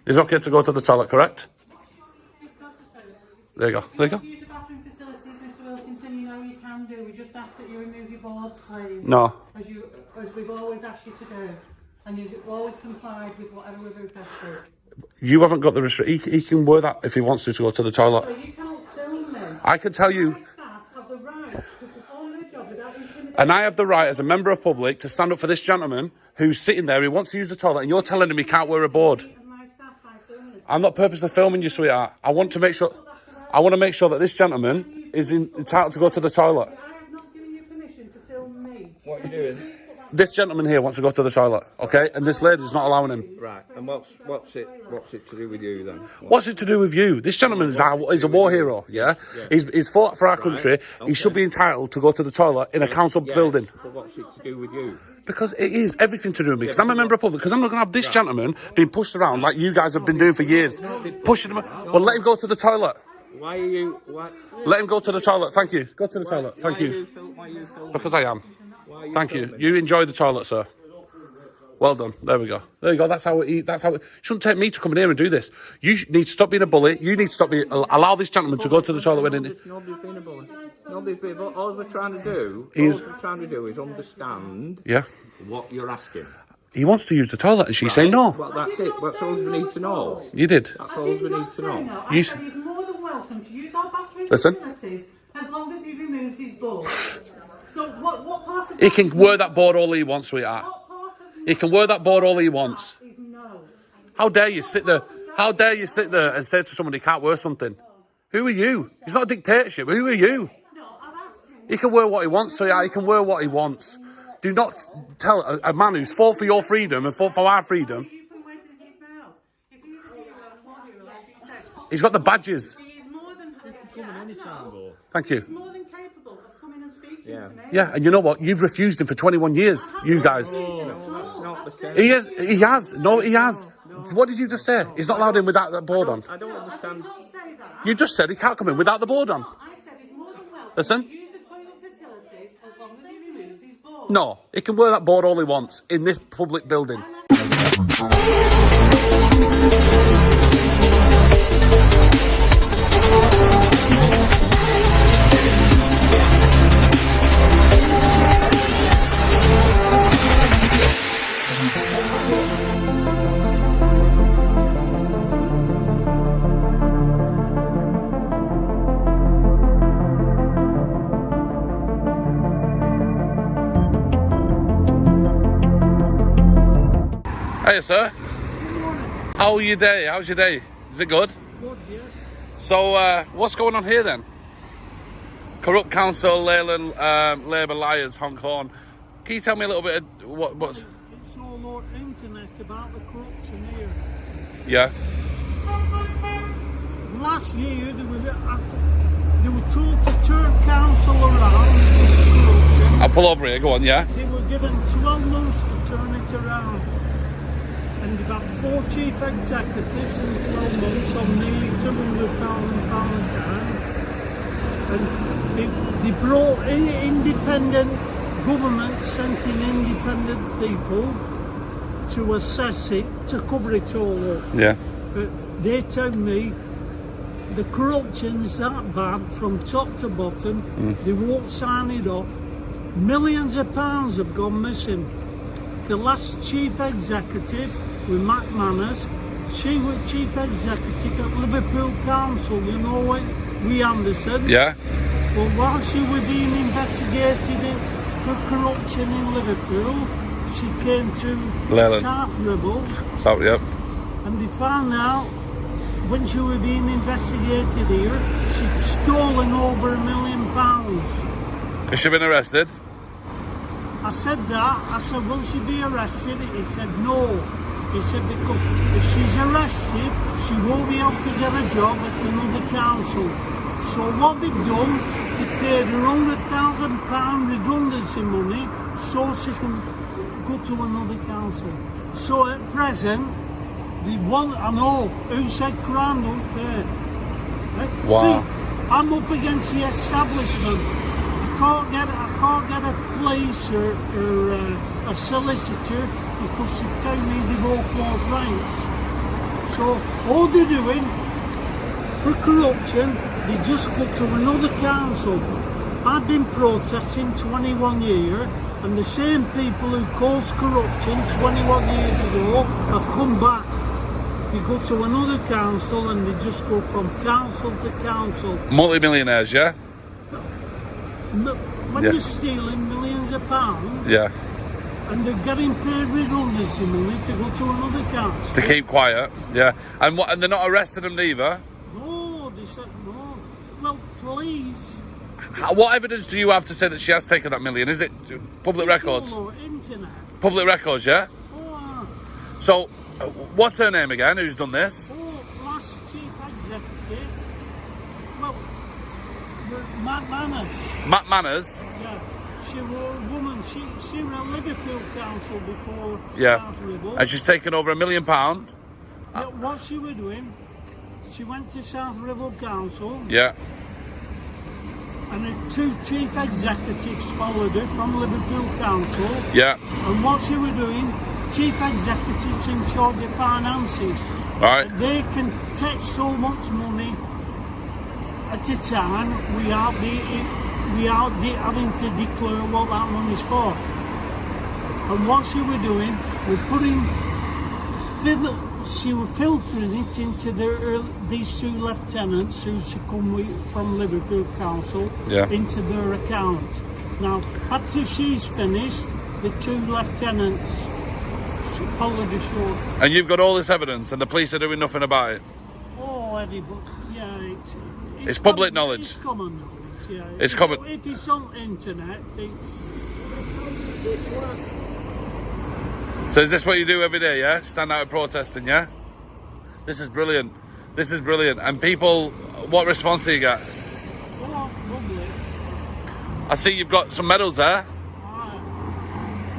It's okay to go to the toilet, correct? There you go. There you go. Use the bathroom facilities, Mr. Wilkinson. You know you can do. We just ask that you remove your boards, please. No. As we've always asked you to do, and you've always complied with whatever we've requested. You haven't got the restriction. He can wear that if he wants to go to the toilet. So you can't film them. I can tell you. My staff have the right to perform their job without intimidation. And I have the right as a member of public to stand up for this gentleman who's sitting there, who wants to use the toilet, and you're telling him he can't wear a board. I'm not purposely filming you, sweetheart. I want to make sure that this gentleman is entitled to go to the toilet. I have not given you permission to film me. What are you doing? This gentleman here wants to go to the toilet, okay? And this lady's not allowing him. Right, and what's it to do with you then? What's it to do with you? This gentleman is a war hero, yeah? He's fought for our country. Okay. He should be entitled to go to the toilet in a council building. But what's it to do with you? Because it is everything to do with me. Because I'm a member of public. Because I'm not going to have this gentleman being pushed around like you guys have been doing for years. Pushing him. Well, let him go to the toilet. Why are you... What? Let him go to the toilet. Thank you. Go to the toilet. Thank you. Why are you filming? Because I am. Why are you Thank you. filming? You enjoy the toilet, sir. Well done. There we go. There you go. That's how it. Shouldn't take me to come in here and do this. You need to stop being a bully. You need to stop being. Allow this gentleman to go to the toilet when in. Nobody's been a bully. Nobody's been. All we're trying to do. Is understand. Yeah. What you're asking. He wants to use the toilet, and she's saying no. Well, that's it. That's all we need to know. You did. That's all we need to know. You. He's more than welcome to use our bathroom Listen. facilities as long as he removes his board. So what part of He can wear that board all he wants, sweetheart. He can wear that board all he wants. No. How dare you sit there? How dare you sit there and say to someone he can't wear something? Who are you? It's not a dictatorship. Who are you? No, I've asked him. He can wear what he wants, sweetheart. He can wear what he wants. Do not tell a man who's fought for your freedom and fought for our freedom. You can wait in his mouth. If he's a hero and what hero, as you said, He's got the badges. he is more than Thank you. more than capable of coming and speaking to me. Yeah, and you know what? You've refused him for 21 years, you guys. That's not the same. He is. He has. No, he has. What did you just say? He's not allowed in without that board on. I don't understand. Don't say that. You just said he can't come in without the board on. I said he's more than welcome Listen. to use the toilet facilities as long as he removes his board. No, he can wear that board all he wants in this public building. Hey, sir. How are you day? How's your day? Is it good? Good, yes. So, what's going on here then? Corrupt council, Labour liars, honk horn. Can you tell me a little bit of what's... It's all over the internet about the corruption here. Yeah. Last year, they were told to turn council around because of corruption. I'll pull over here, go on, yeah? They were given 12 months to turn it around. And they've had 4 chief executives in 12 months on nearly £200,000 a time. And they brought in independent government, sent in independent people to assess it, to cover it all up. Yeah. But they tell me the corruption's that bad from top to bottom, they won't sign it off. Millions of pounds have gone missing. The last chief executive with Matt Manners, she was chief executive at Liverpool Council, you know what, we Anderson. Yeah. But while she was being investigated for corruption in Liverpool, she came to Leyland. South Ribble, So, yep. and they found out when she was being investigated here, she'd stolen over £1 million. Has she been arrested? I said that. I said, will she be arrested? He said, no. He said, because if she's arrested, she won't be able to get a job at another council. So what they've done, they paid her £100,000 redundancy money so she can go to another council. So at present, they want, I know, who said crime don't pay? Right? Wow. See, I'm up against the establishment. I can't get a police or a solicitor because they tell me they've all closed ranks. So all they're doing for corruption, they just go to another council. I've been protesting 21 years, and the same people who caused corruption 21 years ago have come back. They go to another council and they just go from council to council. Multi-millionaires, yeah? When you're stealing millions of pounds, Yeah. and they're getting paid redundancy money to go to another council. To keep quiet, yeah. And what? And they're not arresting them neither? No, they said no. Well, police. What evidence do you have to say that she has taken that million? Is it public records? All over internet. Public records, yeah? Oh, So, what's her name again? Who's done this? last chief executive. Well, Matt Manners. Matt Manners? Yeah. She was a woman. She was a Liverpool council before Yeah. South Ribble. And she's taken over £1 million. Yeah, what she was doing, she went to South Ribble Council, Yeah. and the two chief executives followed her from Liverpool Council. Yeah. And what she was doing, chief executives in charge of finances. Right. They can take so much money at a time without having to declare what that money's for. And what she was doing, she was filtering it into these two lieutenants who she come with from Liverpool Council, Yeah. into their accounts. Now, after she's finished, the two lieutenants followed her short. And you've got all this evidence and the police are doing nothing about it? Oh, everybody, yeah, It's public common, knowledge. It's common knowledge, yeah. It's common. If it's on the internet, So is this what you do every day, yeah? Stand out protesting, yeah? This is brilliant. This is brilliant. And people, what response do you get? oh, lovely. I see you've got some medals there.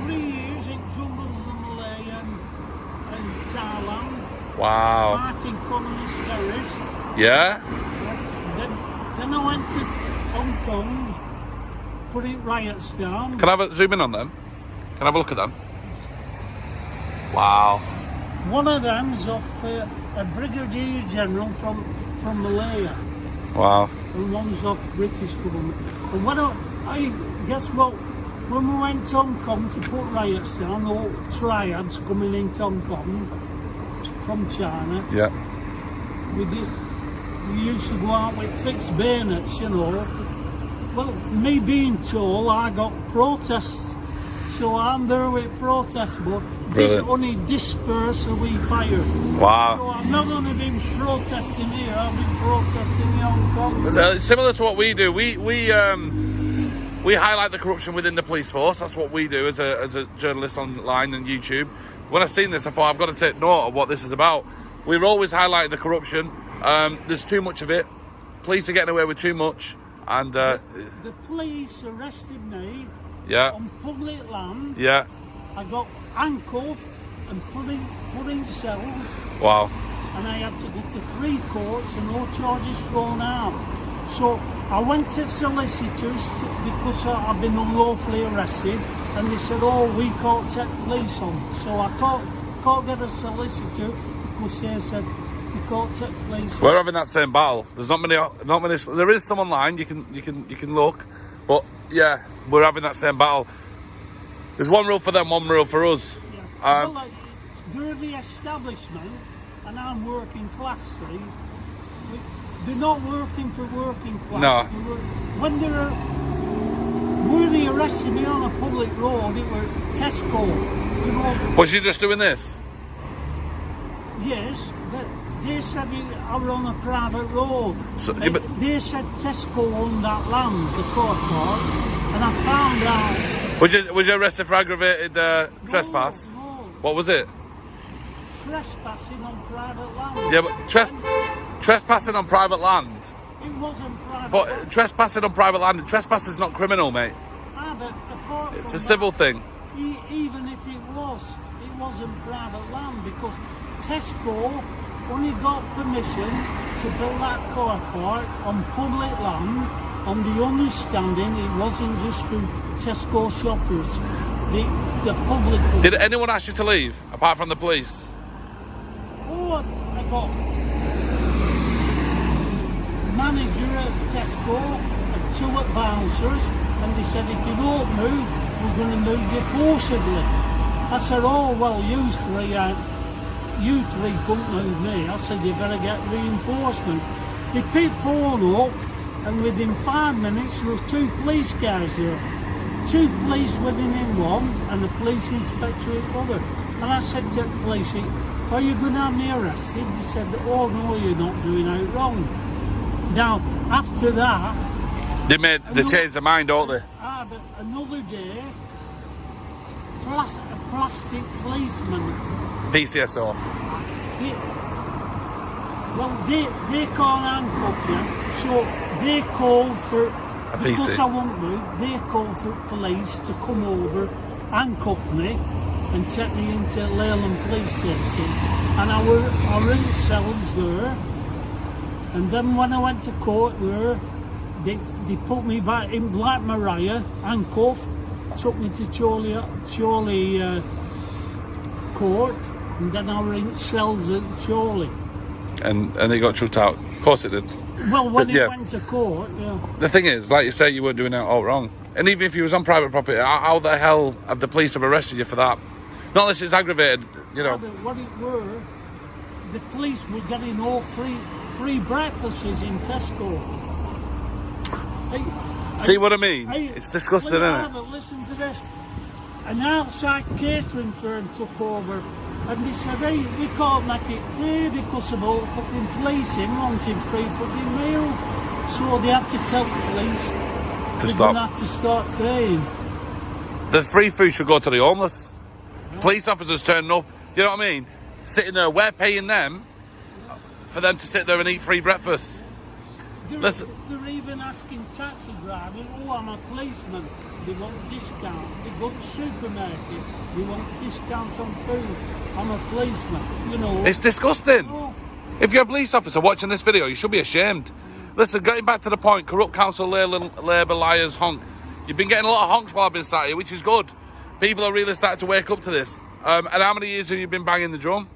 3 years in jungles of Malaya and Thailand, Wow. fighting communist terrorists. Yeah? Then I went to Hong Kong, putting riots down. Can I have a zoom in on them? Can I have a look at them? Wow. One of them's of a brigadier general from Malaya, Wow. and one's of British government. And when I guess what? When we went to Hong Kong to put riots down, all triads coming into Hong Kong from China, Yeah. we used to go out with fixed bayonets, you know. Well, me being tall, I got protests, so I'm there with protests, but this Brilliant. only disperse and we fire. Wow. So I've not only been protesting here, I've been protesting in Hong Kong. Similar to what we do, we highlight the corruption within the police force. That's what we do as a journalist online and YouTube. When I seen this, I thought I've got to take note of what this is about. We're always highlighting the corruption. There's too much of it. Police are getting away with too much, and The police arrested me yeah, on public land. yeah, I got handcuffed and put in cells. wow, And I had to go to 3 courts and no charges thrown out. So I went to solicitors because I've been unlawfully arrested, and they said, "Oh, we can't take police on." So I can't get a solicitor because they said we can't take police on. we're having that same battle. There's not many. There is some online. You can look, but yeah, we're having that same battle. There's one rule for them, one rule for us. Yeah. Well, they're the establishment, and I'm working class. See, they're not working for working class. No. When were they arrested me on a public road? It were Tesco. You know, Was you just doing this? yes, they said I were on a private road. So, They said Tesco owned that land, the court part, and I found out. Was you arrested for aggravated trespass? No, What was it? trespassing on private land. Yeah, but trespassing on private land. It wasn't private But land. trespassing on private land, trespass is not criminal, mate. But apart It's from a civil that, thing. Even if it wasn't private land, because Tesco only got permission to build that car park on public land on the understanding it wasn't just for Tesco shoppers. The public. Did anyone ask you to leave, apart from the police? Oh, I got manager at Tesco and 2 at Bouncers, and they said, if you don't move, we're going to move you forcibly. I said, oh, well, you three couldn't move me. I said, you better get reinforcement. They picked phone up, and within 5 minutes, there was 2 police cars there. 2 police within in one, and a police inspector in the other. And I said to the police, are you going to have me arrested? They said, oh no, you're not doing it wrong. Now, after that... They changed their mind, don't they? But another day, a plastic policeman... PCSO. They can't handcuff you, so they called for... Because I won't move, they called for police to come over, handcuff me, and take me into Leyland Police Station. And I were in cells there. And then when I went to court there, they put me back in Black Maria, handcuffed, took me to Chorley court, and then I were in cells at Chorley. And they got chucked out. Of course it did. Well, when it went to court, yeah. The thing is, like you say, you weren't doing it all wrong. And even if you was on private property, how the hell have the police have arrested you for that? Not unless it's aggravated, you know. But what it were, the police were getting all free breakfasts in Tesco. See what I mean? It's disgusting, isn't it? Listen to this. An outside catering firm took over, and they said, hey, we can't make it clear because of all fucking policing wanting free fucking meals. So they had to tell the police To they're stop. going to have to start paying. The free food should go to the homeless. Police officers turning up, you know what I mean? Sitting there, we're paying them for them to sit there and eat free breakfast. They're even asking taxi drivers, oh, I'm a policeman, they want discount. They go to the supermarket, they want discounts on food. I'm a policeman, you know. It's disgusting. Oh. If you're a police officer watching this video, you should be ashamed. Listen, getting back to the point, corrupt council, Labour, liars, honk. You've been getting a lot of honks while I've been sat here, which is good. People are really starting to wake up to this. And how many years have you been banging the drum?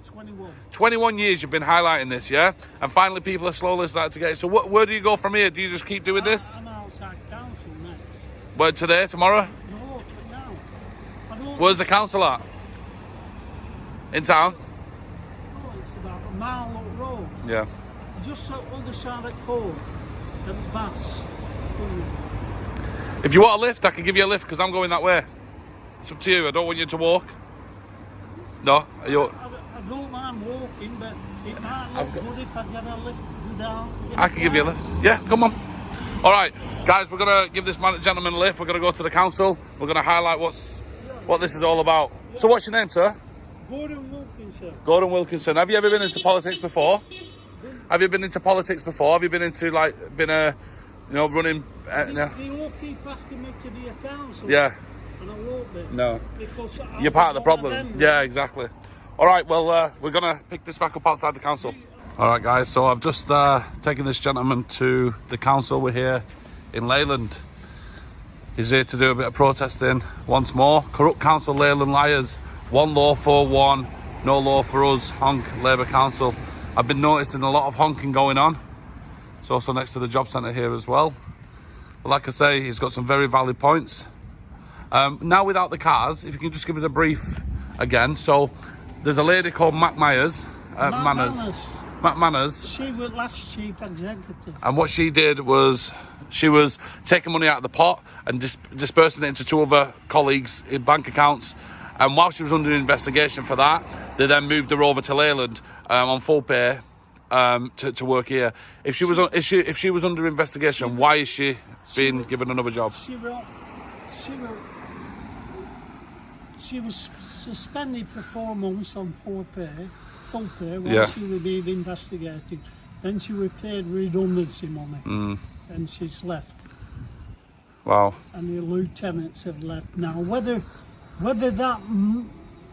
21. 21 years you've been highlighting this, yeah? And finally people are slowly starting to get it. So where do you go from here? Do you just keep doing this? I'm outside council next. Where, today, tomorrow? No, now. Where's the council at? In town? Oh, it's about a mile up road. Yeah. Just on the other side of the court. The baths. If you want a lift, I can give you a lift because I'm going that way. It's up to you. I don't want you to walk. No? Are you... I don't mind walking, but it might look good if I get a lift down. I can give you a lift. Yeah, come on. All right, guys, we're going to give this gentleman a lift. We're going to go to the council. We're going to highlight what this is all about. So what's your name, sir? Gordon Wilkinson. Gordon Wilkinson. Have you ever been into politics before? Have you been into politics before? Have you been into, running... They all keep asking me to be a council. Yeah. And I won't be. No. Because You're part of the problem. Yeah, exactly. All right, well, we're going to pick this back up outside the council. All right, guys, so I've just taken this gentleman to the council. We're here in Leyland. He's here to do a bit of protesting once more. Corrupt council, Leyland liars. One law for one, no law for us, honk, Labour Council. I've been noticing a lot of honking going on. It's also next to the job centre here as well. But like I say, he's got some very valid points. Now without the cars, if you can just give us a brief again. So there's a lady called Mac Manners. Mac Manners. She was last chief executive. And what she did was she was taking money out of the pot and dispersing it into 2 other colleagues' in bank accounts. And while she was under investigation for that, they then moved her over to Leyland on full pay to work here. If she was under investigation, why is she being given another job? She was suspended for 4 months on full pay while she was being investigated. Then she was paid redundancy money, and she's left. Wow. And the lieutenants have left now. Whether that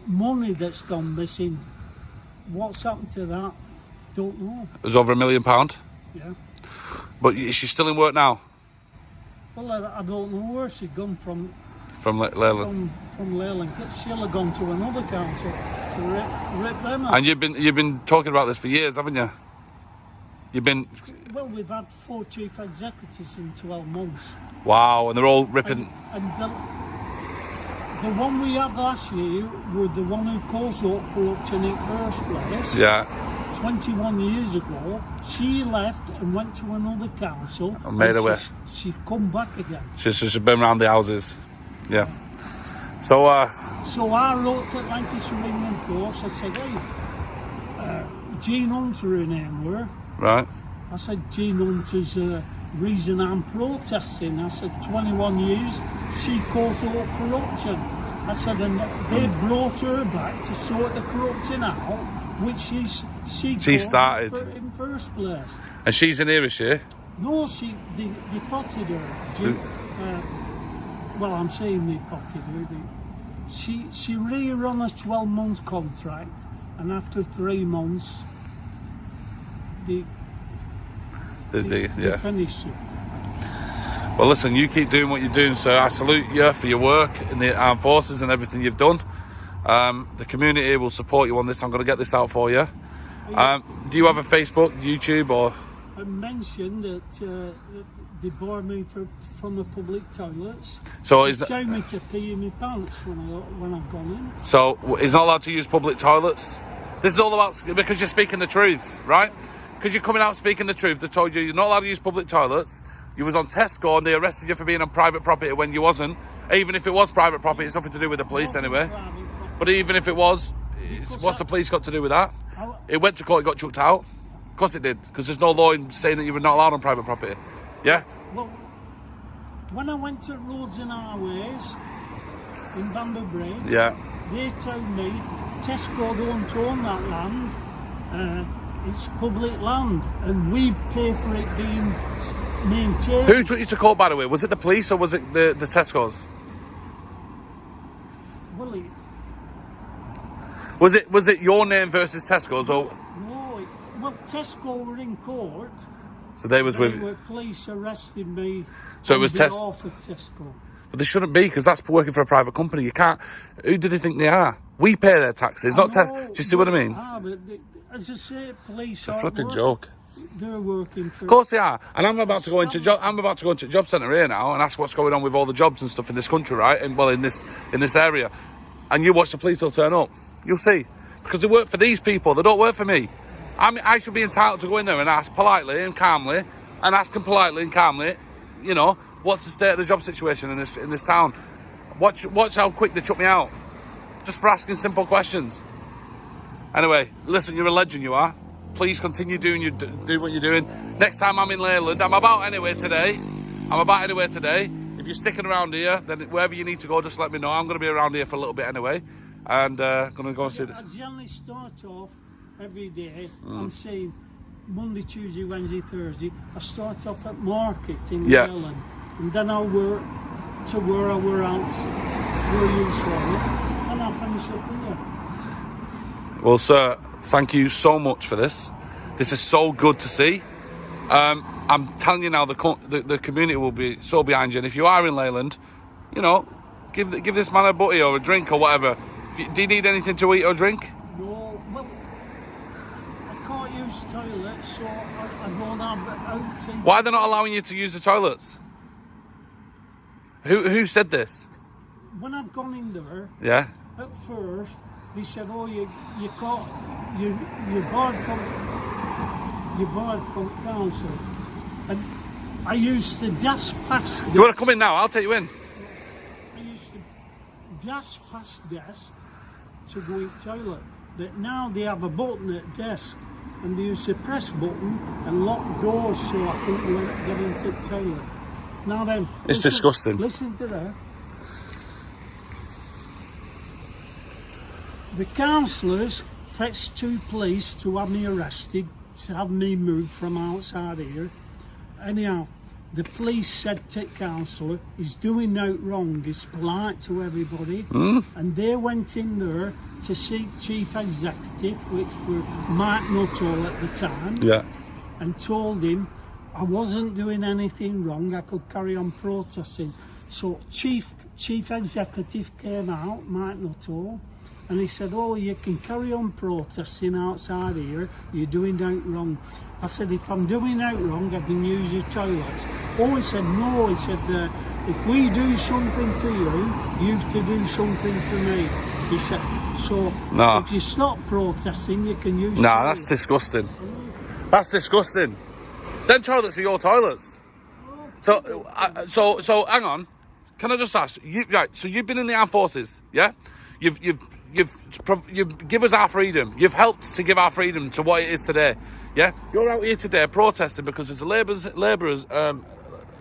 money that's gone missing, what's happened to that, don't know. It was over £1 million. Yeah. But is she still in work now? Well, I don't know where she's gone from From Leyland. From Leyland. She'll have gone to another council to rip them up. And you've been talking about this for years, haven't you? You've been... Well, we've had 4 chief executives in 12 months. Wow, and they're all ripping... And the one we had last year was the one who caused up corruption in first place. Yeah. 21 years ago, she left and went to another council. And made her way. She come back again. She's been around the houses. Yeah. So, So I wrote to Lancashire Evening Post. I said, hey, Jean Hunter her name were. right. I said, Jean Hunter's reason I'm protesting. I said, 21 years, she caused all corruption. I said, and they brought her back to sort the corruption out, which she started. In first place. And she's in here, is she? No, they potted her. Well, I'm saying they potted her. She really on a 12-month contract, and after 3 months, they finished it. Well, listen, you keep doing what you're doing, sir. I salute you for your work in the armed forces and everything you've done. The community will support you on this. I'm going to get this out for you. Do you have a Facebook, YouTube, or? I mentioned that they barred me from the public toilets. So they told me to pee in my pants when I've gone in. So he's not allowed to use public toilets. This is all about because you're speaking the truth, right? Because you're coming out speaking the truth. They told you you're not allowed to use public toilets. You was on test score and they arrested you for being on private property when you wasn't. Even if it was private property, it's nothing to do with the police anyway. But even if it was, what's the police got to do with that? It went to court, it got chucked out. Of course it did, because there's no law saying that you were not allowed on private property. Yeah? Well, when I went to Roads and Highways in Banbury, yeah, they told me Tesco don't own that land. It's public land, and we pay for it being maintained. Who took you to court, by the way? Was it the police or was it the Tesco's? Well, was it your name versus Tesco's or? No, well, Tesco were in court. So they was with. Were police arrested me. So it was Tesco. Of Tesco. But they shouldn't be, because that's working for a private company. You can't. Who do they think they are? We pay their taxes, not Tesco. Do you see what I mean? But as I say, police. It's a flipping joke. They're working for. Of course they are, and I'm about to go into the job centre here now and ask what's going on with all the jobs and stuff in this country, right? And well, in this area, and you watch the police will turn up. You'll see, because they work for these people. They don't work for me. I should be entitled to go in there and ask politely and calmly, and ask them politely and calmly, you know, what's the state of the job situation in this town? Watch how quick they chuck me out, just for asking simple questions. Anyway, listen, you're a legend, you are. Please continue doing what you're doing. Next time I'm in Leyland, I'm about anywhere today. If you're sticking around here, then wherever you need to go, just let me know. I'm going to be around here for a little bit anyway. And going to go and see... I generally start off every day. I'm saying Monday, Tuesday, Wednesday, Thursday. I start off at market in Leyland. And then I'll work to where I were out, where you saw it. And I'll finish up here. Well, sir, thank you so much for this. This is so good to see. I'm telling you now, the community will be so behind you. And if you are in Leyland, you know, give this man a butty or a drink or whatever. Do you need anything to eat or drink? No, well, I can't use toilets, so I don't have it. Why are they not allowing you to use the toilets? Who said this? When I've gone in there, yeah. At first, they said, "Oh, you can't, you're barred from council." And I used the dash pass. Do you want to come in now? I'll take you in. I used the dash pass desk to go in the toilet. But now they have a button at desk, and they use the press button and lock doors so I couldn't get into the toilet. Now then, it's disgusting. Listen to that. The councillors fetched 2 police to have me arrested, to have me moved from outside here. Anyhow, the police said to the councillor, he's doing no wrong, he's polite to everybody. And they went in there to see Chief Executive, which were Mike Nuttall at the time, and told him I wasn't doing anything wrong, I could carry on protesting. So Chief chief executive came out, Mike Nuttall, and he said, oh, you can carry on protesting outside here, you're doing out wrong. I said, if I'm doing out wrong, I can use your toilets. Oh, he said, no, he said, if we do something for you, you have to do something for me. He said, so if you stop protesting, you can use Nah, that's disgusting. That's disgusting. Them toilets are your toilets. So hang on. Can I just ask? So you've been in the armed forces, yeah? You've give us our freedom. You've helped to give our freedom to what it is today, yeah? You're out here today protesting because there's a labourers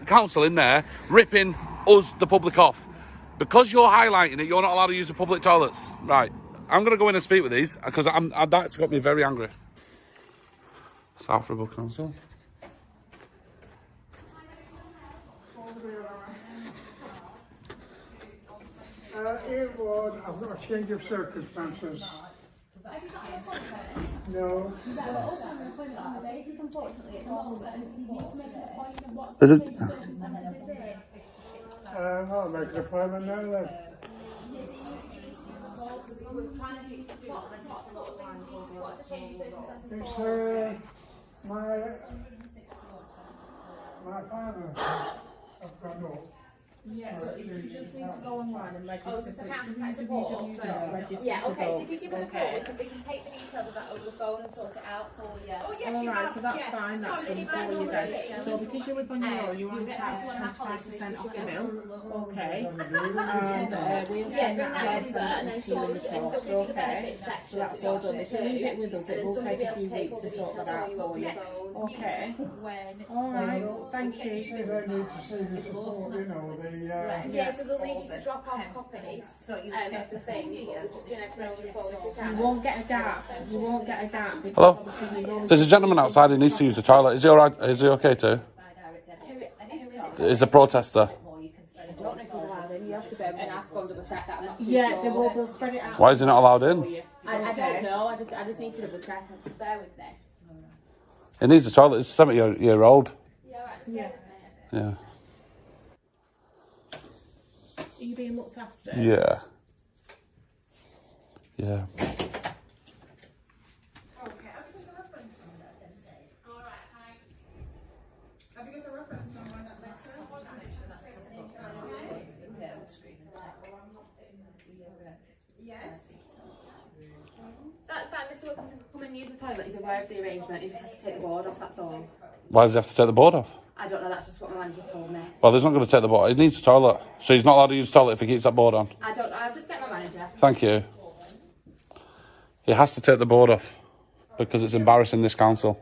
council in there ripping us, the public, off. Because you're highlighting it, you're not allowed to use the public toilets. Right. I'm going to go in and speak with these because that's got me very angry. South Ribble Council. It was, I've got a change of circumstances. No. Is it? I'll make an appointment now then. It's my father. I've gone up. Yeah, so you just need to go online and register. Oh, the council tax report. Yeah, okay, so if you give us a call, we can take the details of that over the phone and sort it out for you. Oh, yes, alright, so that's fine, that's done for you then. So because you're with Bonnier, you're entitled to 25% off the bill. Okay. And we'll send that ahead to you in the post. Okay. So that's all done. If you leave it with us, it will take a few weeks to sort that out for you. Okay. Alright, thank you. See, they need to see the support, you know, Yeah, so they'll need you to drop off copies of the things, but we're just doing everything over the phone if we can. You won't get a gap. You won't get a gap. Hello? There's a gentleman outside who needs to use the toilet. Is he alright? Is he okay too? He's a protester. I don't know if he's allowed in. You have to go. I'm going to have to go and double check that. I'm not too Yeah, sure. they will spread it out. Why is he not allowed in? I don't know. I just need to double check. Just bear with me. He needs a toilet. He's a 70-year-old. Yeah. Yeah. Are you being looked after? Yeah. Yeah. That's fine. Mr. Wilkinson can come and use the toilet. He's aware of the arrangement. He just has to take the board off, that's all. Why does he have to take the board off? I don't know. That's just what my manager told me. Well, he's not going to take the board. He needs a toilet. So he's not allowed to use the toilet if he keeps that board on. I don't know. I'll just get my manager. Thank you. He has to take the board off because it's embarrassing this council.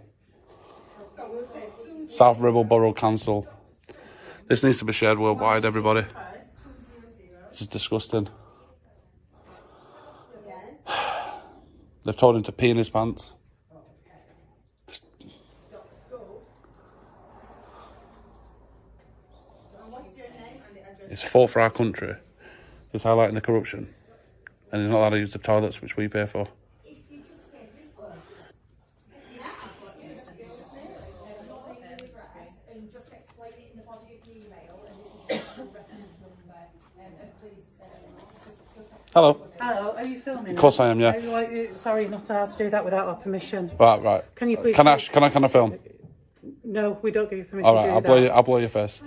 South Ribble Borough Council. This needs to be shared worldwide, everybody. This is disgusting. They've told him to pee in his pants. It's fought for our country. He's highlighting the corruption. And he's not allowed to use the toilets which we pay for. Hello. Hello, are you filming? Of course I am, yeah. Sorry, not allowed to do that without our permission. Right. Can you please? Can I film? No, we don't give you permission All to right, do that. I'll blow your face.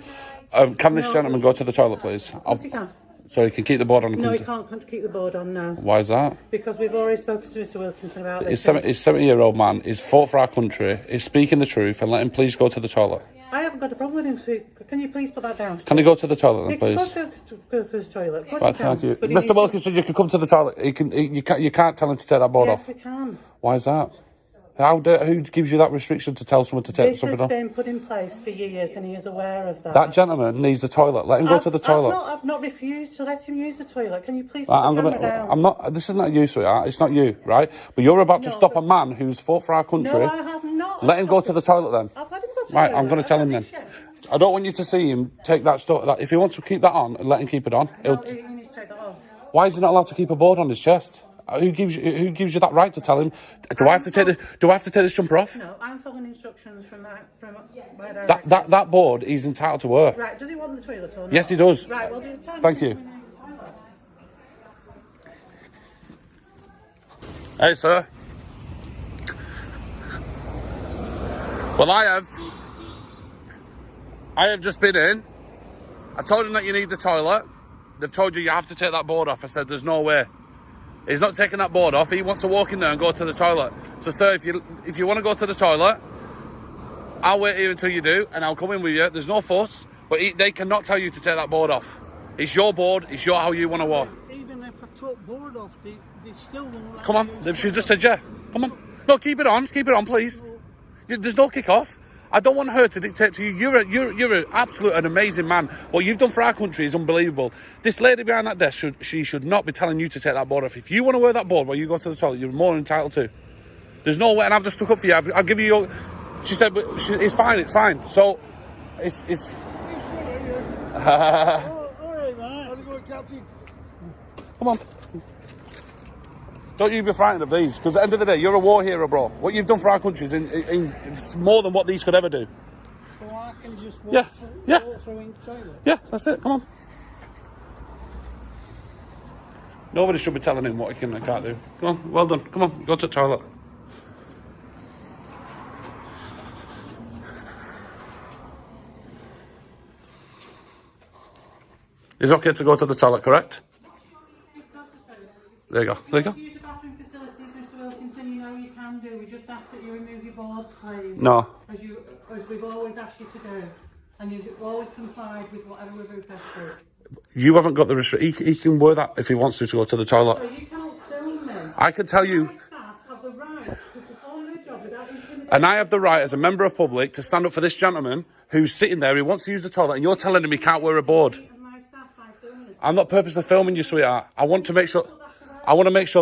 Can this gentleman go to the toilet, please? Yes, you can. So he can keep the board on. No, he can't keep the board on now. Why is that? Because we've already spoken to Mr. Wilkinson about this. He's 70-year-old man. He's fought for our country. He's speaking the truth, and let him please go to the toilet. I haven't got a problem with him. Can you please put that down? Can he go to the toilet then, please? Go to his toilet. Right, thank you. Mr. Wilkinson, you can come to the toilet. You can't tell him to take that board off. Yes, we can. Why is that? Who gives you that restriction to tell someone to take something off? This has been put in place for years, and he is aware of that. That gentleman needs the toilet. Let him go to the toilet. I've not refused to let him use the toilet. Can you please put the camera down? I'm not. This is not you, sweetheart. It's not you, right? But you're about to stop a man who's fought for our country. No, I have not. Let him go to the toilet then. I've let him go to the Right, toilet. I'm going to tell him then. I don't want you to see him take that stuff. If he wants to keep that on, let him keep it on. No, he needs to take that off. Why is he not allowed to keep a board on his chest? Who gives you that right to tell him? Do I have to take this jumper off? No, I'm following instructions from my director. That board he's entitled to wear. Right, does he want the toilet or not? Yes, he does. Right, well, the time. Thank you. Hey, sir. Well, I have just been in. I told him that you need the toilet. They've told you have to take that board off. I said, there's no way. He's not taking that board off. He wants to walk in there and go to the toilet. So, sir, if you want to go to the toilet, I'll wait here until you do, and I'll come in with you. There's no fuss, but they cannot tell you to take that board off. It's your board. It's how you want to walk. Even if I took board off, they still won't let Come on. you She just said, yeah. Come on. No, keep it on. Keep it on, please. There's no kick off. I don't want her to dictate to you. You're an absolute and amazing man. What you've done for our country is unbelievable. This lady behind that desk should not be telling you to take that board off. If you want to wear that board while you go to the toilet, you're more entitled to. There's no way, and I've just stuck up for you. I'll give you your. She said, but it's fine. It's fine. So, it's. all right, man. How's it going, Captain? Come on. Don't you be frightened of these, because at the end of the day, you're a war hero, bro. What you've done for our country is it's more than what these could ever do. So I can just Yeah, yeah. walk through in the toilet? Yeah, that's it. Come on. Nobody should be telling him what he can and can't do. Come on, well done. Come on, go to the toilet. It's okay to go to the toilet, correct? There you go. There you go. Use the bathroom facilities, Mr. Wilkinson. You know you can do. We just ask that you remove your boards, please. No. As we've always asked you to do, and you've always complied with whatever we've requested. You haven't got the restriction. He can wear that if he wants to go to the toilet. So you cannot film me. I can tell you. My staff have the right to perform their job without intimidation. And I have the right, as a member of public, to stand up for this gentleman who's sitting there, who wants to use the toilet, and you're telling him he can't wear a board. And my staff by filming it. I'm not purposely filming you, sweetheart. I want to make sure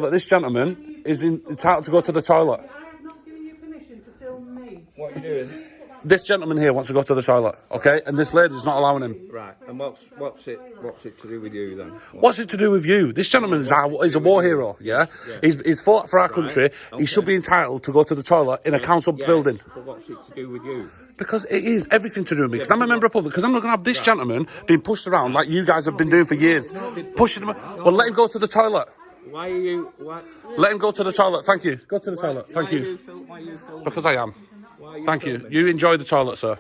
that this gentleman is entitled to go to the toilet. I have not given you permission to film me. What are you doing? This gentleman here wants to go to the toilet, okay? And this lady's not allowing him. Right, and what's it to do with you then? What's it to do with you? This gentleman is a war hero, yeah? He's fought for our country. He should be entitled to go to the toilet in a council building. But what's it to do with you? Because it is everything to do with me. Because I'm a member of public. Because I'm not going to have this gentleman being pushed around like you guys have been doing for years. Pushing him. Well, let him go to the toilet. Why are you... Why, Let him go to the toilet. Thank you. Go to the toilet. Thank you. Why are you filming? Because I am. Why are you Thank you. filming? You enjoy the toilet, sir.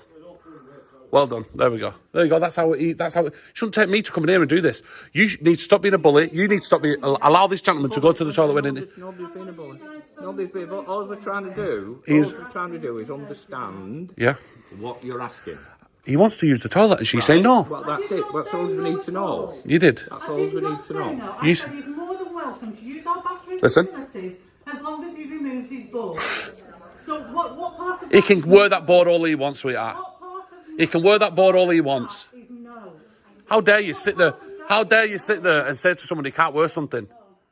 Well done. There we go. There you go. That's how it. It shouldn't take me to come in here and do this. You need to stop being a bully. You need to stop being. Allow this gentleman to go to the toilet when in. Nobody's been a bully. Nobody's been. All we're trying to do. Is understand. Yeah. What you're asking. He wants to use the toilet, and she's saying no. Well, that's it. That's all we need to know. You did. That's all we need to know. I said he's more than welcome to use our bathroom Listen. facilities as long as he removes his board. So what part of He can wear that board all he wants, sweetheart. What part of He can wear that board all he wants. is no? How dare you sit there? How dare you sit there and say to someone he can't wear something?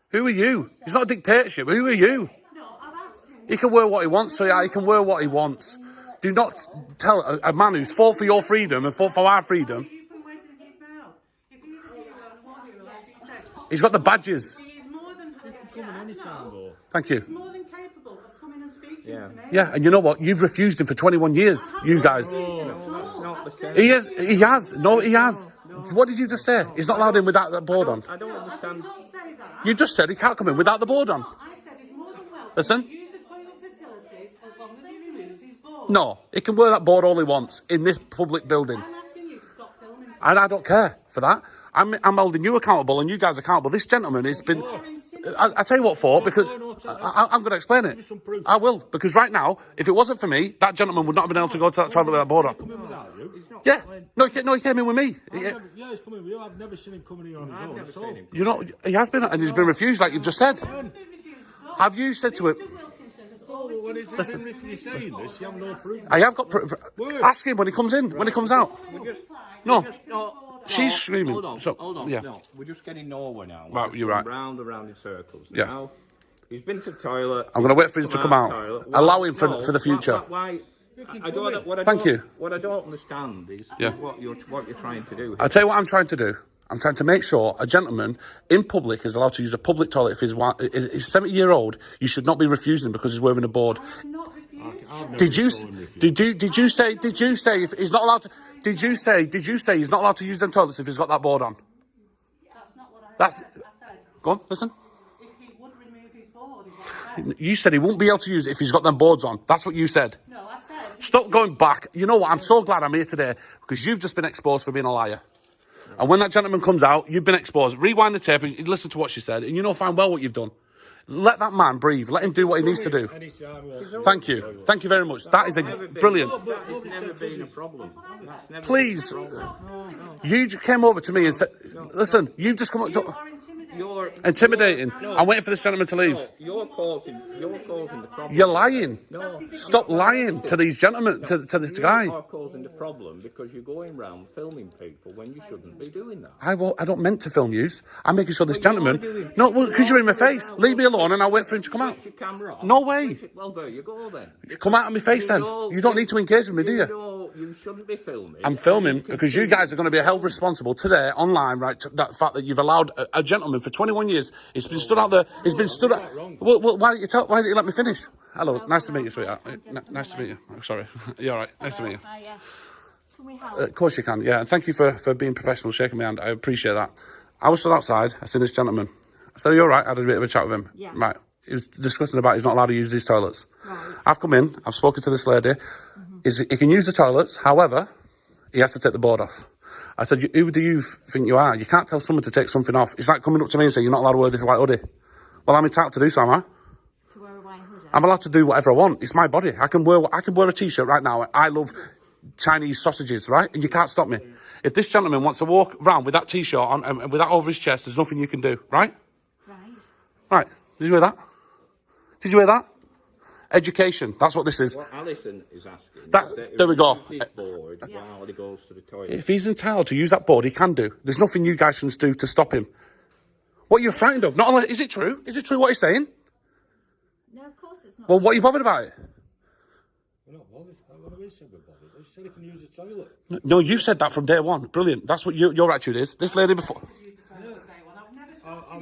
Who are you? It's not a dictatorship. Who are you? No, I've asked him. He can wear what he wants, sweetheart. He can wear what he wants. Do not tell a man who's fought for your freedom and fought for our freedom. You can wait in his mouth. If he's a hero and war hero, as he said, He's got the badges. he is more than Thank you. more than capable of coming and speaking to me. Yeah, and you know what? You've refused him for 21 years, you guys. No, that's not the case. He is. He has. No, he has. What did you just say? He's not allowed in without that board on. I don't understand. Don't say that. You just said he can't come in without the board on. I said he's more than welcome Listen. to use the toilet facilities as long as he removes his board. No, he can wear that board all he wants in this public building. I'm asking you to stop filming. And I don't care for that. I'm holding you accountable and you guys accountable. This gentleman has been... I tell you what for, because I'm going to explain it. I will, because right now, if it wasn't for me, that gentleman would not have been able to go to that toilet with that board on. Yeah, no, he came in with me. Yeah, he's coming with you. I've never seen him coming here on his own. You know, he has been, and he's been refused, like you've just said. Have you said to him? Oh, when he's saying this, you have no proof. I have got. Ask him when he comes in, when he comes out. No, she's screaming. Hold on, So, hold on. yeah. No, we're just getting nowhere now. Right, you're right. Round and round in circles. Yeah. Now, he's been to the toilet. I'm going to wait for him to come out. Toilet. Allow him for No, the future. Why? Thank you. What I don't understand is what you're trying to do. I'll tell you what I'm trying to do. I'm trying to make sure a gentleman in public is allowed to use a public toilet if he's 70-year-old. You should not be refusing him because he's wearing a board. Did you say if he's not allowed to? Did you say he's not allowed to use them toilets if he's got that board on? That's not what I That's. said. I said Go on, listen. if he would remove his board, is what I You said he won't be able to use it if he's got them boards on. That's what you said. No, I said. Stop going back. You know what? I'm so glad I'm here today because you've just been exposed for being a liar. And when that gentleman comes out, you've been exposed. Rewind the tape and listen to what she said, and you know fine well what you've done. Let that man breathe. Let him do what he needs to do. Thank you. Thank you very much. That is brilliant. That has never been a problem. That's never Please. been a problem. You came over to me and said, listen, you've just come up to... You're Intimidating. I'm waiting for this gentleman to leave. You're causing the problem. You're lying. No. Stop lying to these gentlemen, to this guy. You are causing the problem because you're going round filming people when you shouldn't be doing that. I don't meant to film you. I'm making sure this gentleman... No, because you're in my face. Leave me alone and I'll wait for him to come out. Switch your camera off. No way. Well, there you go then. Come out of my face then. You don't need to engage with me, do you? No, you shouldn't be filming. I'm filming because you guys are going to be held responsible today online, right? To that fact that you've allowed a gentleman for 21 years. He's been stood out there. He's been stood out. Well, why don't you let me finish? Hello, nice to meet you, sweetheart. Nice to meet you. Oh, sorry, you're all right. Nice to meet you. Hi, can we help? Of course you can. Yeah, and thank you for being professional, shaking my hand. I appreciate that. I was stood outside. I seen this gentleman. I said, "Are you all right?" I had a bit of a chat with him. Yeah. Right. He was discussing about he's not allowed to use these toilets. Right. I've come in. I've spoken to this lady. He can use the toilets. However, he has to take the board off. I said, who do you think you are? You can't tell someone to take something off. It's like coming up to me and saying, you're not allowed to wear this white hoodie. Well, I'm entitled to do so, am I? To wear a white hoodie? I'm allowed to do whatever I want. It's my body. I can wear a T-shirt right now. I love Chinese sausages, right? And you can't stop me. If this gentleman wants to walk around with that T-shirt on and with that over his chest, there's nothing you can do, right? Right. Right. Did you hear that? Did you hear that? Education. That's what this is. What Alison is asking. There we go. His board while he goes to the toilet. If he's entitled to use that board, he can do. There's nothing you guys can do to stop him. What are you frightened of? Not only, is it true? Is it true what he's saying? No, of course it's not. Well, what are you bothered about it? We're not bothered. What have we said we're bothered? They said he can use the toilet. No, you said that from day one. Brilliant. That's what your attitude is. This lady before...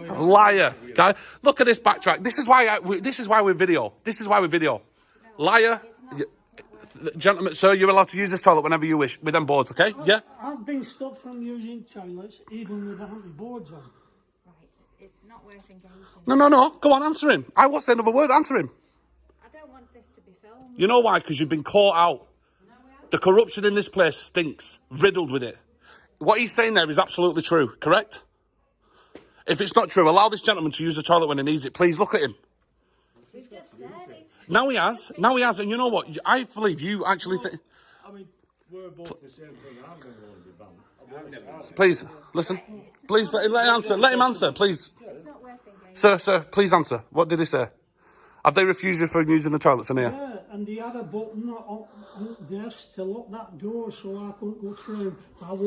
Liar, guy. Look at this backtrack. This is why we video. This is why we video. Liar. Gentlemen, sir, you're allowed to use this toilet whenever you wish with them boards, okay? Yeah? I've been stopped from using toilets even without the boards on. Right, it's not worth engaging. No. Go on, answer him. I won't say another word. Answer him. I don't want this to be filmed. You know why? Because you've been caught out. The corruption in this place stinks. Riddled with it. What he's saying there is absolutely true, correct? If it's not true, allow this gentleman to use the toilet when he needs it. Please look at him. We've just said it's... Now he has. And you know what? I believe you actually think... I mean, we're both the same thing. I'm going to be banned. Please, listen. Please, let him answer. Let him answer, please. It's not worth engaging. Sir, please answer. What did he say? Have they refused you for using the toilets in here? Yeah, and they had a button on this to lock that door so I couldn't go through. I've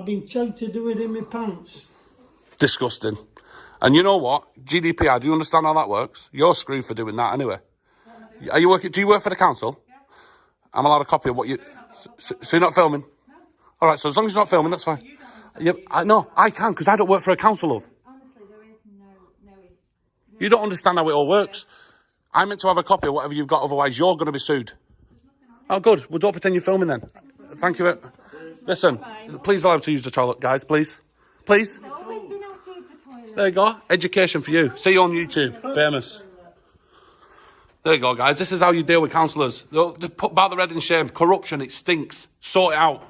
been told to do it in my pants. Disgusting. And you know what? GDPR, do you understand how that works? You're screwed for doing that anyway. Do you work for the council? Yeah. I'm allowed a copy of what you... So you're not filming? All right, so as long as you're not filming, that's fine. No, I can, because I don't work for a council, love. Honestly, there is no... You don't understand how it all works. I'm meant to have a copy of whatever you've got, otherwise you're going to be sued. Oh, good. Well, don't pretend you're filming then. Thank you. Listen, please allow him to use the toilet, guys, please. Please. I've always been able to use the toilet. There you go. Education for you. See you on YouTube. Famous. There you go, guys. This is how you deal with councillors. They put about the red in shame. Corruption, it stinks. Sort it out.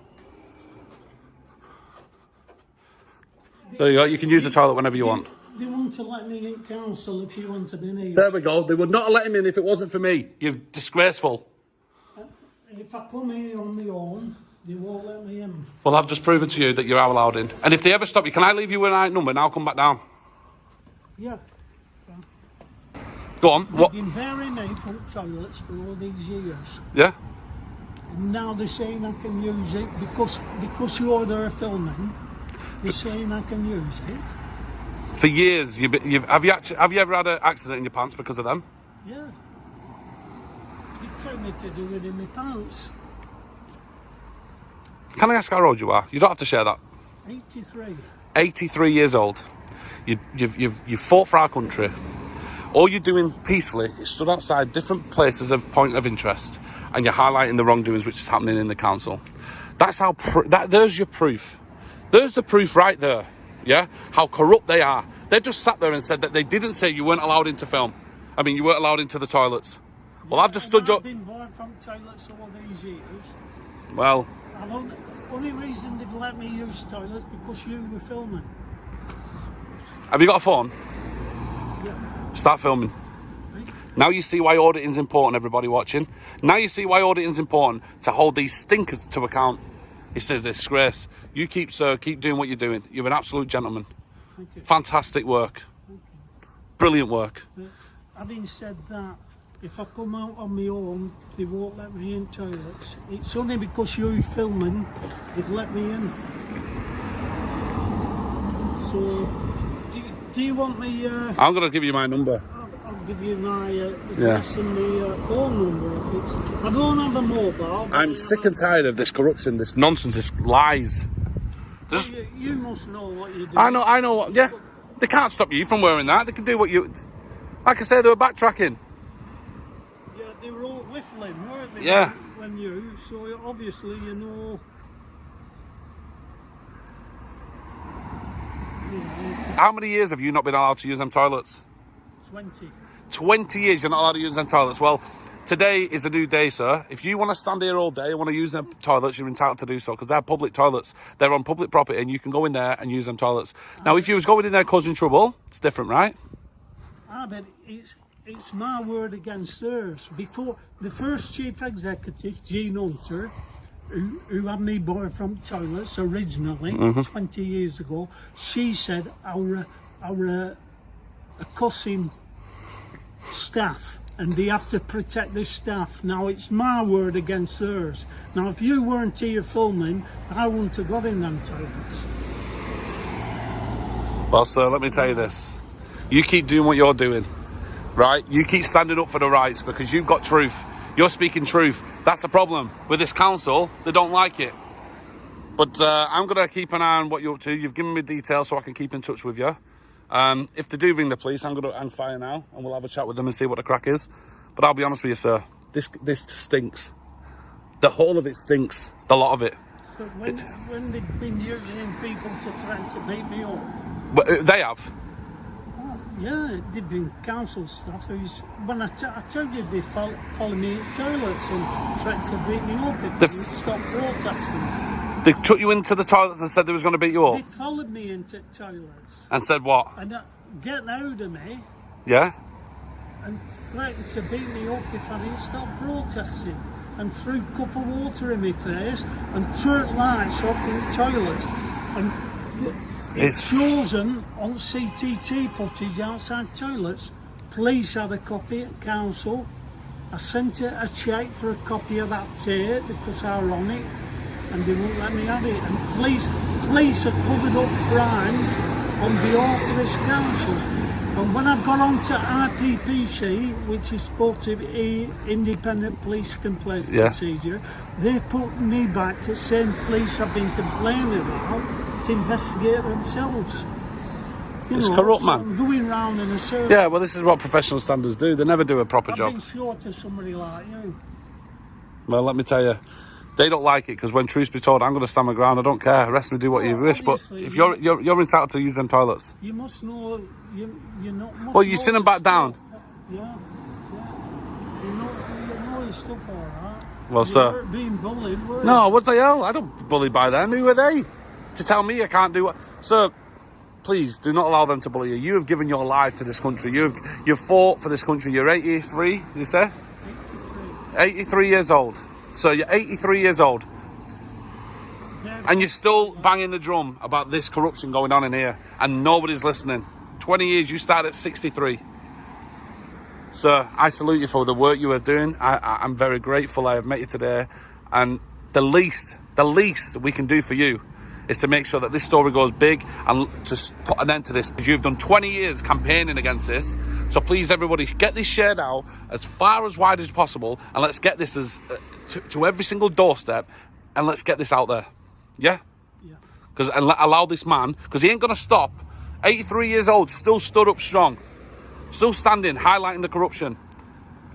There you go. You can use the toilet whenever you want. They want to let me in council if you wanted in here. There we go. They would not let him in if it wasn't for me. You're disgraceful. If I come here on my own, they won't let me in. Well, I've just proven to you that you're allowed in. And if they ever stop you, can I leave you with a right number and I'll come back down? Yeah. Go on. What? They've been burying me for toilets for all these years. Yeah? And now they're saying I can use it because you're there filming. They're saying I can use it. For years, have you ever had an accident in your pants because of them? Yeah. They told me to do it in my pants. Can I ask how old you are? You don't have to share that. 83. 83 years old. You've fought for our country. All you're doing peacefully is stood outside different places of point of interest, and you're highlighting the wrongdoings which is happening in the council. That's how. There's your proof. There's the proof right there. yeah, how corrupt they are. They've just sat there and said that they didn't say you weren't allowed into film. I mean, you weren't allowed into the toilets. Well, I've just stood up. I've been born from toilets all these years. Well, only reason they've let me use toilets because you were filming. have you got a phone? Yeah. Start filming. Now you see why auditing's important, everybody watching. Now you see why auditing's important, to hold these stinkers to account. It says disgrace. You keep doing what you're doing. You're an absolute gentleman. Thank you. Fantastic work. Brilliant work. Having said that, if I come out on my own, they won't let me in toilets. It's only because you're filming, they've let me in. So, do you want me... I'm going to give you my number. I'll give you my address and the phone number. I don't have a mobile. I'm sick and tired of this corruption, this nonsense, this lies. You must know what you're doing. I know. Yeah, they can't stop you from wearing that. They can do what you... Like I say, they were backtracking. Yeah, they were all whiffling, weren't they? Yeah. When you, so obviously you know... How many years have you not been allowed to use them toilets? 20. 20 years you're not allowed to use them toilets. Well, today is a new day, sir. If you want to stand here all day and want to use them toilets, you're entitled to do so, because they're public toilets. They're on public property and you can go in there and use them toilets. Now, if you was going in there causing trouble, it's different, right? But it's my word against theirs. Before, the first chief executive, Jean Hunter, who had me born from toilets originally, 20 years ago, she said our cussing staff, and they have to protect the staff. Now it's my word against hers. Now if you weren't here filming, I wouldn't have got in them toilets. Well, sir, let me tell you this. You keep doing what you're doing, right? You keep standing up for the rights, because you've got truth. You're speaking truth. That's the problem with this council. They don't like it. But I'm going to keep an eye on what you're up to. You've given me details so I can keep in touch with you. If they do ring the police, I'm going to hang fire now and we'll have a chat with them and see what the crack is. But I'll be honest with you, sir. This stinks. The whole of it stinks. The lot of it. But when they've been using people to threaten to beat me up. But they have. Yeah, they've been council staff who's... When I told you they follow me in toilets and threatened to beat me up if they stop protesting. They took you into the toilets and said they was going to beat you up? They followed me into toilets. And said what? And getting out of me. Yeah? And threatened to beat me up if I didn't stop protesting. And threw a cup of water in my face and turned lights off in the toilets. And it shows them on CTT footage outside toilets. Police had a copy at council. I sent a cheque for a copy of that tape because I were on it, and they wouldn't let me have it. And police have covered up crimes on behalf of this council. And when I've gone on to IPPC, which is supposed to be Independent Police Complaint Procedure, they put me back to the same police I've been complaining about to investigate themselves. It's corrupt, man. I'm going round in a circle. Yeah, well, this is what professional standards do. They never do a proper job. I've been short to somebody like you. Well, let me tell you, they don't like it, because when truth be told, I'm going to stand my ground. I don't care. Rest me do what you wish. But if you're entitled to use them toilets, you must know. You're not. Well, you sit them back down. Yeah. You know your stuff, all right. Well, sir. Being bullied. No, what the hell? I don't bully by them. Who are they to tell me I can't do what? Sir, please do not allow them to bully you. You have given your life to this country. You've fought for this country. You're 83. You say? 83 years old. So you're 83 years old. And you're still banging the drum about this corruption going on in here, and nobody's listening. 20 years, you started at 63. Sir, I salute you for the work you are doing. I'm very grateful I have met you today. And the least we can do for you is to make sure that this story goes big and to put an end to this. You've done 20 years campaigning against this. So please, everybody, get this shared out as far as wide as possible, and let's get this to every single doorstep, and let's get this out there. Yeah? Yeah. And allow this man, because he ain't going to stop. 83 years old, still stood up strong. Still standing, highlighting the corruption.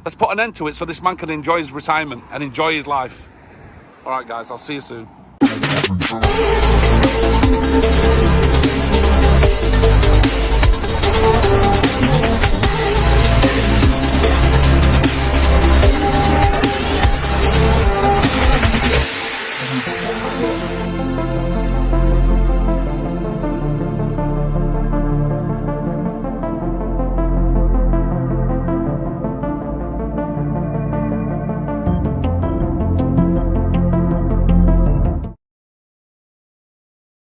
Let's put an end to it so this man can enjoy his retirement and enjoy his life. All right, guys, I'll see you soon.